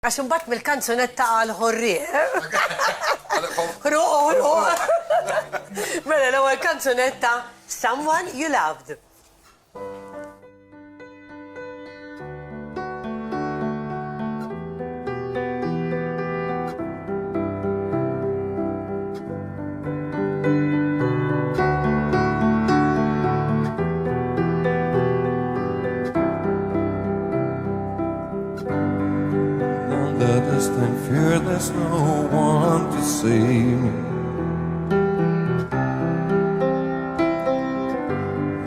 Għax imbagħad mill-kanzunetta għal ħorrie. Ħruq. Mela l-ewwel kanzunetta Someone You Loved. The distant fear, there's no one to save me.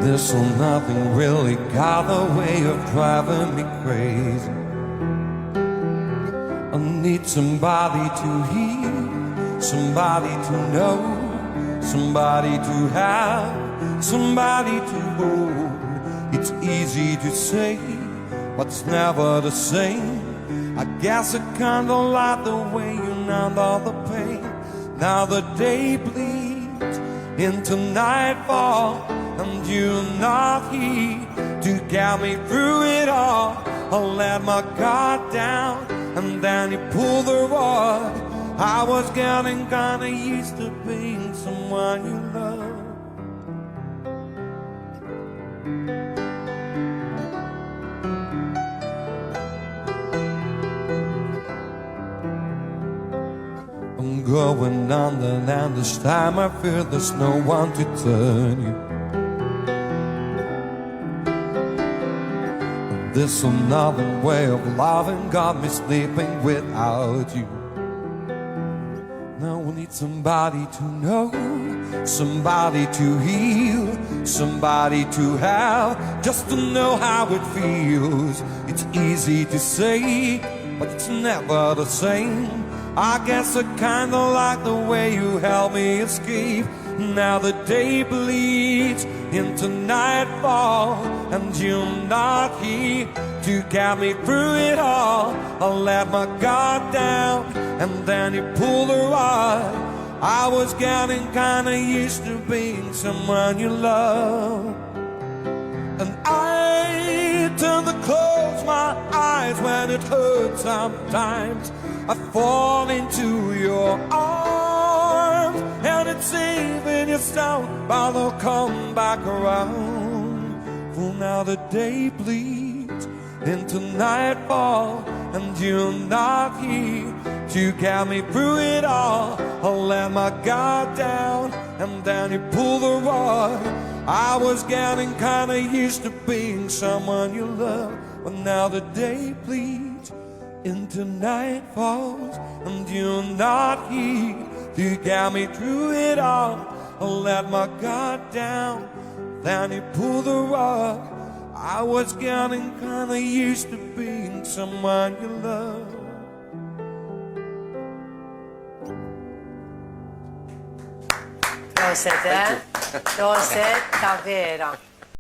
This or nothing really got a way of driving me crazy. I need somebody to hear, somebody to know, somebody to have, somebody to hold. It's easy to say, but it's never the same. I guess I kinda like the way you numb all the pain. Now the day bleeds into nightfall, and you're not here to get me through it all. I let my guard down, and then you pulled the rug. I was getting kinda used to being someone you love. I'm going under, and this time I feel there's no one to turn you. This another way of loving got me sleeping without you. Now I need somebody to know, somebody to heal, somebody to have, just to know how it feels. It's easy to say, but it's never the same. I guess I kinda like the way you help me escape. Now the day bleeds into nightfall, and you're not here to get me through it all. I let my guard down, and then you pulled the rug. I was getting kinda used to being someone you love, and I tend to close my eyes when it hurts sometimes. I fall into your arms, and it's safe in your stone, but they'll come back around. For now the day bleeds into nightfall, and you're not here to get me through it all. I let my guard down, and then you pull the rug. I was getting kinda used to being someone you love, but now the day bleeds into night falls, and you're not here to get me through it all. I let my guard down, then you pull the rug. I was getting kinda used to being someone you love. Proset, eh? Proset, ta' vera.